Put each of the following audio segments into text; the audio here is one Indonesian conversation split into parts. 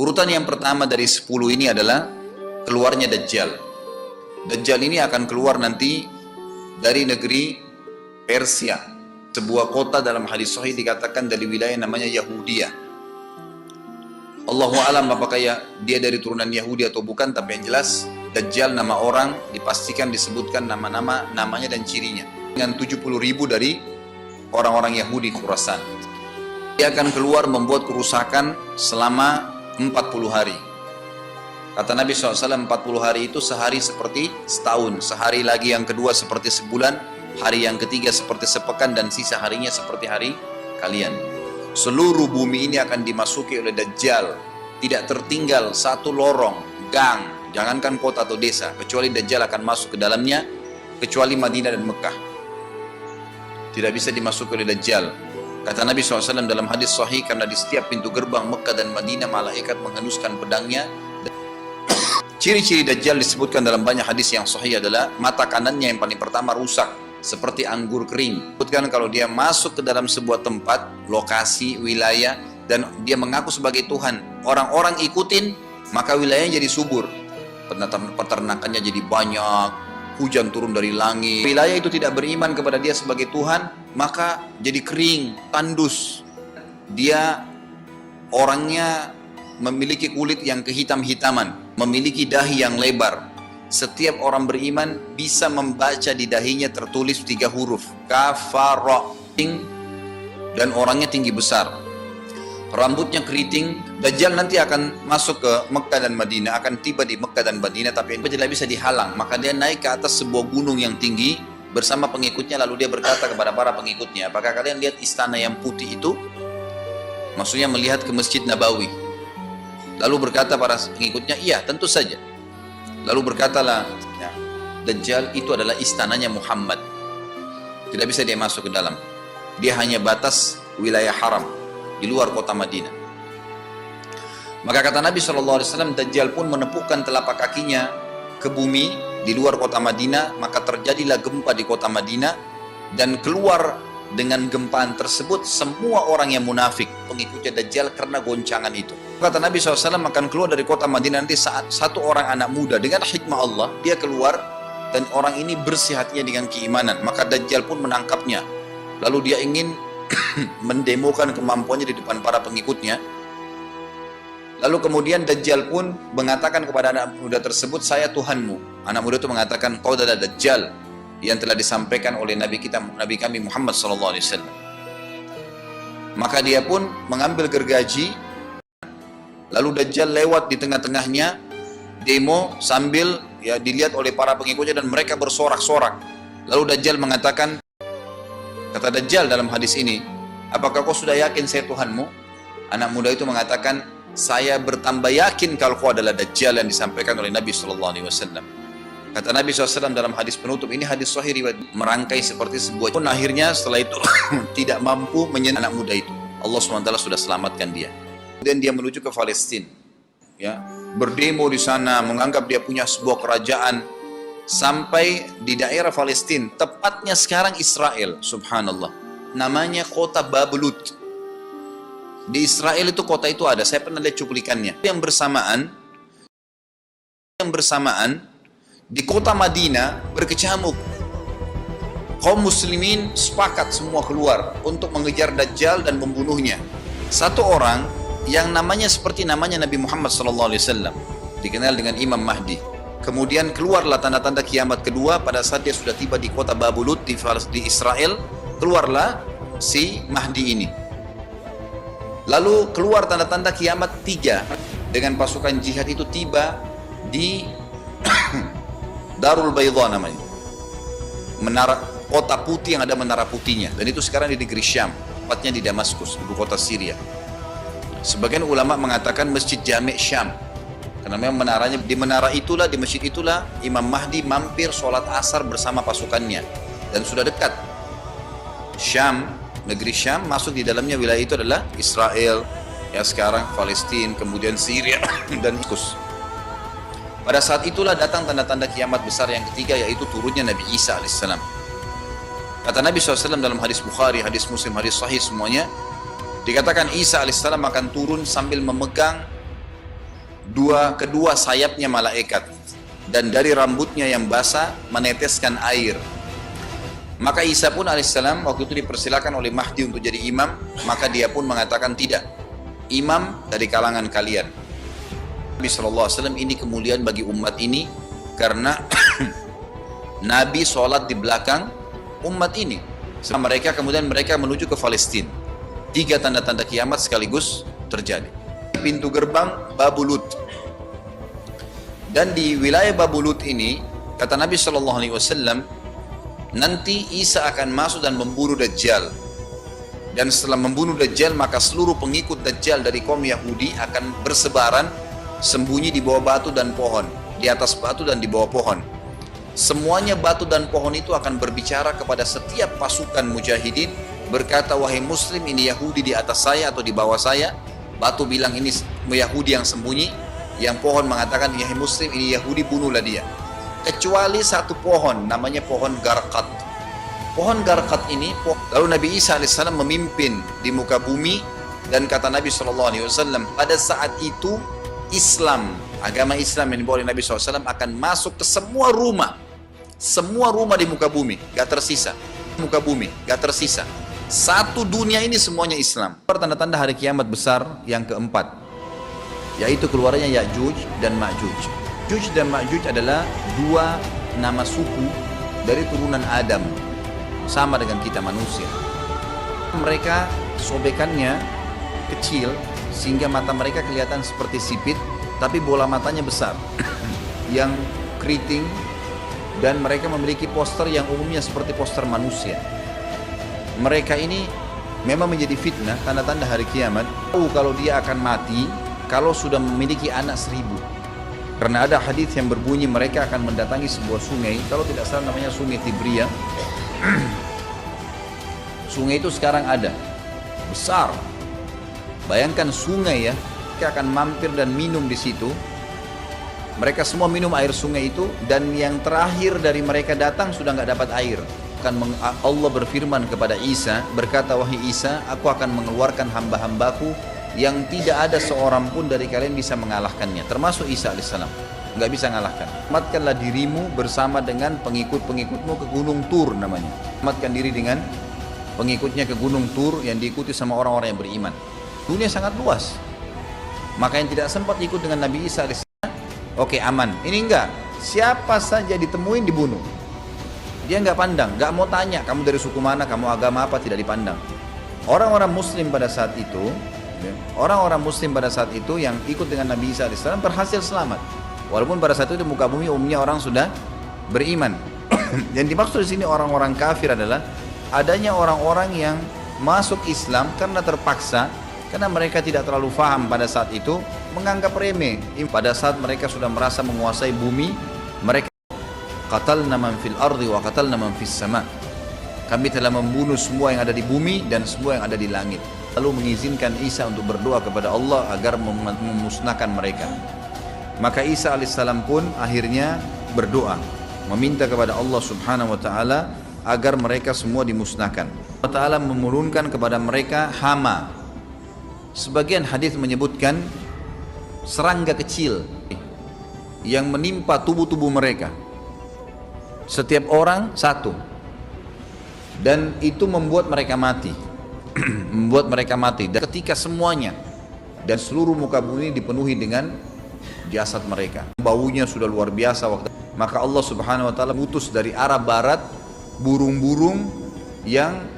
Urutan yang pertama dari 10 ini adalah keluarnya Dajjal. Dajjal ini akan keluar nanti dari negeri Persia. Sebuah kota dalam hadis sahih dikatakan dari wilayah namanya Yahudiyah. Allahu alam apakah dia dari turunan Yahudi atau bukan, tapi yang jelas Dajjal nama orang dipastikan disebutkan namanya dan cirinya. Dengan 70.000 dari orang-orang Yahudi Khurasan. Dia akan keluar membuat kerusakan selama 40 hari. Kata Nabi SAW, 40 hari itu sehari seperti setahun, sehari lagi yang kedua seperti sebulan, hari yang ketiga seperti sepekan, dan sisa harinya seperti hari kalian. Seluruh bumi ini akan dimasuki oleh Dajjal. Tidak tertinggal satu lorong, gang, jangankan kota atau desa, kecuali Dajjal akan masuk ke dalamnya, kecuali Madinah dan Mekah. Tidak bisa dimasuki oleh Dajjal. Kata Nabi SAW dalam hadis sahih, karena di setiap pintu gerbang Mekah dan Madinah malaikat menghunuskan pedangnya. Ciri-ciri Dajjal disebutkan dalam banyak hadis yang sahih adalah mata kanannya yang paling pertama rusak seperti anggur kering. Disebutkan kalau dia masuk ke dalam sebuah tempat, lokasi, wilayah, dan dia mengaku sebagai Tuhan, orang-orang ikutin, maka wilayahnya jadi subur, peternakannya jadi banyak, hujan turun dari langit. Wilayah itu tidak beriman kepada dia sebagai Tuhan, maka jadi kering, tandus. Dia orangnya memiliki kulit yang kehitam-hitaman, memiliki dahi yang lebar. Setiap orang beriman bisa membaca di dahinya tertulis 3 huruf, kafara, dan orangnya tinggi besar. Rambutnya keriting. Dajjal nanti akan masuk ke Mekah dan Madinah, akan tiba di Mekah dan Madinah, tapi tidak bisa dihalang. Maka dia naik ke atas sebuah gunung yang tinggi bersama pengikutnya, lalu dia berkata kepada para pengikutnya, apakah kalian lihat istana yang putih itu? Maksudnya melihat ke Masjid Nabawi. Lalu berkata para pengikutnya, iya tentu saja. Lalu berkatalah, ya, Dajjal itu adalah istananya Muhammad. Tidak bisa dia masuk ke dalam. Dia hanya batas wilayah haram di luar kota Madinah. Maka kata Nabi SAW, Dajjal pun menepukkan telapak kakinya ke bumi di luar kota Madinah, maka terjadilah gempa di kota Madinah, dan keluar dengan gempaan tersebut semua orang yang munafik, pengikutnya Dajjal, karena goncangan itu. Kata Nabi SAW akan keluar dari kota Madinah nanti saat satu orang anak muda dengan hikmah Allah, dia keluar dan orang ini bersih hatinya dengan keimanan, maka Dajjal pun menangkapnya. Lalu dia ingin mendemokan kemampuannya di depan para pengikutnya. Lalu kemudian Dajjal pun mengatakan kepada anak muda tersebut, saya Tuhanmu. Anak muda itu mengatakan, kau adalah Dajjal yang telah disampaikan oleh Nabi kami Muhammad SAW. Maka dia pun mengambil gergaji, lalu Dajjal lewat di tengah-tengahnya, demo sambil dilihat oleh para pengikutnya dan mereka bersorak-sorak. Lalu Dajjal mengatakan, kata Dajjal dalam hadis ini, apakah kau sudah yakin saya Tuhanmu? Anak muda itu mengatakan, saya bertambah yakin kalau kau adalah Dajjal yang disampaikan oleh Nabi SAW. Kata Nabi SAW dalam hadis penutup, ini hadis sahih riwayat, merangkai seperti sebuah pun akhirnya setelah itu tidak mampu menyentuh anak muda itu. Allah SWT sudah selamatkan dia. Kemudian dia menuju ke Palestina, ya, berdemo di sana, menganggap dia punya sebuah kerajaan, sampai di daerah Palestina, tepatnya sekarang Israel, subhanallah, namanya kota Babelut. Di Israel itu kota itu ada, saya pernah lihat cuplikannya. Yang bersamaan di kota Madinah berkecamuk. Kaum muslimin sepakat semua keluar untuk mengejar Dajjal dan membunuhnya. Satu orang yang namanya seperti namanya Nabi Muhammad SAW, dikenal dengan Imam Mahdi. Kemudian keluarlah tanda-tanda kiamat kedua pada saat dia sudah tiba di kota Babelut di Israel. Keluarlah si Mahdi ini. Lalu keluar tanda-tanda kiamat 3 dengan pasukan jihad itu tiba di Darul Baydha namanya, menara kota putih yang ada menara putihnya, dan itu sekarang di negeri Syam, tepatnya di Damaskus, ibu kota Syria. Sebagian ulama mengatakan Masjid Jami' Syam, karena memang menaranya di menara itulah, di masjid itulah Imam Mahdi mampir sholat asar bersama pasukannya, dan sudah dekat Syam, negeri Syam, masuk di dalamnya wilayah itu adalah Israel, ya sekarang Palestina, kemudian Syria dan Damaskus. Pada saat itulah datang tanda-tanda kiamat besar yang ketiga, yaitu turunnya Nabi Isa AS. Kata Nabi SAW dalam hadis Bukhari, hadis Muslim, hadis Sahih semuanya, dikatakan Isa AS akan turun sambil memegang kedua sayapnya malaikat, dan dari rambutnya yang basah meneteskan air. Maka Isa pun alaihissalam waktu itu dipersilakan oleh Mahdi untuk jadi imam, maka dia pun mengatakan tidak, imam dari kalangan kalian. Nabi SAW, ini kemuliaan bagi umat ini karena Nabi sholat di belakang umat ini. Mereka kemudian menuju ke Palestina. 3 tanda-tanda kiamat sekaligus terjadi. Pintu gerbang Babulut. Dan di wilayah Babulut ini, kata Nabi SAW, nanti Isa akan masuk dan membunuh Dajjal. Dan setelah membunuh Dajjal, maka seluruh pengikut Dajjal dari kaum Yahudi akan bersebaran, sembunyi di bawah batu dan pohon, di atas batu dan di bawah pohon. Semuanya batu dan pohon itu akan berbicara kepada setiap pasukan mujahidin, berkata, wahai muslim, ini Yahudi di atas saya atau di bawah saya. Batu bilang ini Yahudi yang sembunyi, yang pohon mengatakan, wahai muslim, ini Yahudi, bunuhlah dia. Kecuali satu pohon, namanya pohon Garqat. Pohon Garqat ini, lalu Nabi Isa AS memimpin di muka bumi, dan kata Nabi SAW, pada saat itu Islam, agama Islam yang dibawa oleh Nabi SAW akan masuk ke semua rumah di muka bumi, gak tersisa. Muka bumi, gak tersisa. Satu dunia ini semuanya Islam. Tanda-tanda hari kiamat besar yang keempat, yaitu keluarnya Ya'juj dan Ma'juj. Ya'juj dan Ma'juj adalah 2 nama suku dari turunan Adam, sama dengan kita manusia. Mereka sobekannya kecil sehingga mata mereka kelihatan seperti sipit, tapi bola matanya besar yang keriting, dan mereka memiliki poster yang umumnya seperti poster manusia. Mereka ini memang menjadi fitnah, tanda-tanda hari kiamat. Kalau dia akan mati kalau sudah memiliki anak 1000. Karena ada hadis yang berbunyi mereka akan mendatangi sebuah sungai, kalau tidak salah namanya Sungai Tibria. Sungai itu sekarang ada, besar. Bayangkan sungai ya, mereka akan mampir dan minum di situ. Mereka semua minum air sungai itu, dan yang terakhir dari mereka datang sudah nggak dapat air. Allah berfirman kepada Isa, berkata, wahai Isa, aku akan mengeluarkan hamba-hambaku yang tidak ada seorang pun dari kalian bisa mengalahkannya, termasuk Isa alaihissalam, nggak bisa mengalahkan. Selamatkanlah dirimu bersama dengan pengikut-pengikutmu ke Gunung Tur namanya. Selamatkan diri dengan pengikutnya ke Gunung Tur yang diikuti sama orang-orang yang beriman. Dunia sangat luas. Maka yang tidak sempat ikut dengan Nabi Isa AS, oke, aman. Ini enggak, siapa saja ditemuin dibunuh. Dia enggak pandang, enggak mau tanya kamu dari suku mana, kamu agama apa, tidak dipandang. Orang-orang muslim pada saat itu, yang ikut dengan Nabi Isa AS berhasil selamat. Walaupun pada saat itu di muka bumi umumnya orang sudah beriman. Yang dimaksud di sini orang-orang kafir adalah adanya orang-orang yang masuk Islam karena terpaksa, karena mereka tidak terlalu paham pada saat itu, menganggap remeh. Pada saat mereka sudah merasa menguasai bumi, mereka qatalna man fil ardi wa qatalna man fis sama. Kami telah membunuh semua yang ada di bumi dan semua yang ada di langit. Lalu mengizinkan Isa untuk berdoa kepada Allah agar memusnahkan mereka. Maka Isa alaihissalam pun akhirnya berdoa, meminta kepada Allah subhanahu wa ta'ala agar mereka semua dimusnahkan. Allah Ta'ala menurunkan kepada mereka hama. Sebagian hadis menyebutkan serangga kecil yang menimpa tubuh-tubuh mereka. Setiap orang satu. Dan itu membuat mereka mati. Dan ketika semuanya dan seluruh muka bumi dipenuhi dengan jasad mereka, baunya sudah luar biasa waktu. Maka Allah Subhanahu wa taala utus dari arah barat burung-burung yang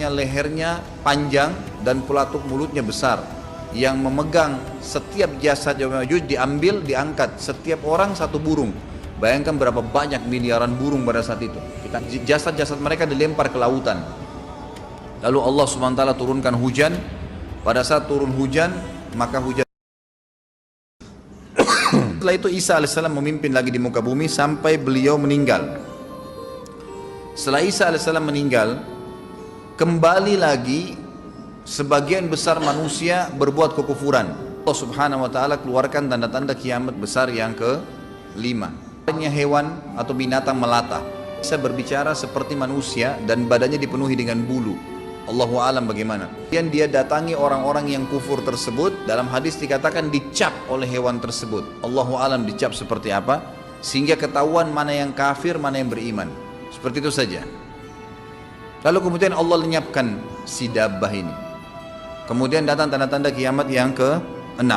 lehernya panjang dan pelatuk mulutnya besar, yang memegang setiap jasad Ya'juj, diambil, diangkat, setiap orang satu burung. Bayangkan berapa banyak miliaran burung pada saat itu. Jasad-jasad mereka dilempar ke lautan. Lalu Allah SWT turunkan hujan. Pada saat turun hujan, maka hujan. Setelah itu Isa AS memimpin lagi di muka bumi sampai beliau meninggal. Setelah Isa AS meninggal, kembali lagi sebagian besar manusia berbuat kekufuran. Allah Subhanahu wa taala keluarkan tanda-tanda kiamat besar yang ke-5. Hewan atau binatang melata bisa berbicara seperti manusia dan badannya dipenuhi dengan bulu. Allahu alam bagaimana. Kemudian dia datangi orang-orang yang kufur tersebut, dalam hadis dikatakan dicap oleh hewan tersebut. Allahu alam dicap seperti apa, sehingga ketahuan mana yang kafir, mana yang beriman. Seperti itu saja. Lalu kemudian Allah lenyapkan si dabbah ini. Kemudian datang tanda-tanda kiamat yang ke-6.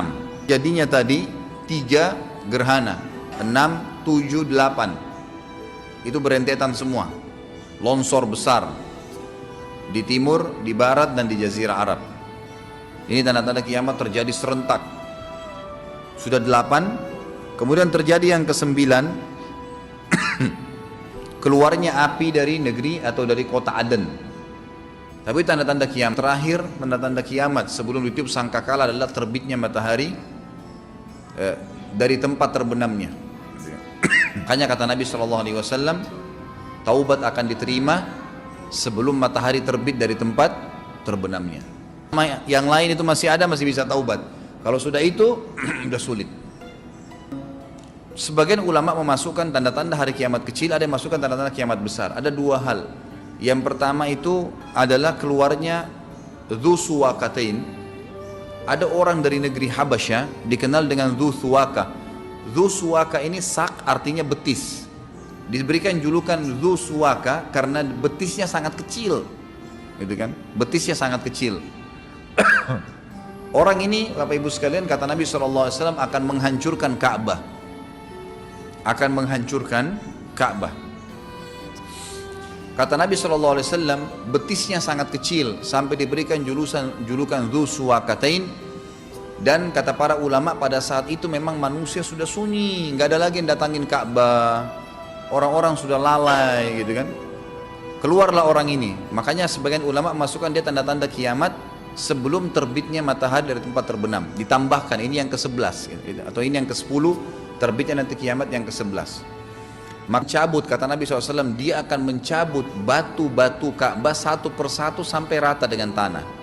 Jadinya tadi 3 gerhana, 6, 7, 8. Itu berentetan semua. Longsor besar di timur, di barat, dan di jazirah Arab. Ini tanda-tanda kiamat terjadi serentak. Sudah 8. Kemudian terjadi yang ke-9. Keluarnya api dari negeri atau dari kota Aden. Tapi tanda-tanda kiamat terakhir, tanda-tanda kiamat sebelum ditiup sangkakala adalah terbitnya matahari dari tempat terbenamnya. Makanya kata Nabi SAW, taubat akan diterima sebelum matahari terbit dari tempat terbenamnya. Yang lain itu masih ada, masih bisa taubat. Kalau sudah itu sudah sulit. Sebagian ulama memasukkan tanda-tanda hari kiamat kecil, ada yang masukkan tanda-tanda kiamat besar. Ada 2 hal. Yang pertama itu adalah keluarnya Dzu Suwakatain. Ada orang dari negeri Habasyah dikenal dengan Dzu Suwaka. Dzu Suwaka ini sak artinya betis. Diberikan julukan Dzu Suwaka karena betisnya sangat kecil. Gitu kan? Betisnya sangat kecil. Orang ini, Bapak Ibu sekalian, kata Nabi SAW akan menghancurkan Ka'bah. Akan menghancurkan Ka'bah. Kata Nabi SAW, betisnya sangat kecil sampai diberikan julukan Dzu Suwakatain. Dan kata para ulama pada saat itu memang manusia sudah sunyi, nggak ada lagi yang datangin Ka'bah. Orang-orang sudah lalai gitu kan. Keluarlah orang ini. Makanya sebagian ulama masukkan dia tanda-tanda kiamat sebelum terbitnya matahari dari tempat terbenam. Ditambahkan ini yang ke-11 gitu. Atau ini yang ke-10, terbitnya nanti kiamat yang ke-11. Mencabut, kata Nabi SAW, dia akan mencabut batu-batu Ka'bah satu persatu sampai rata dengan tanah.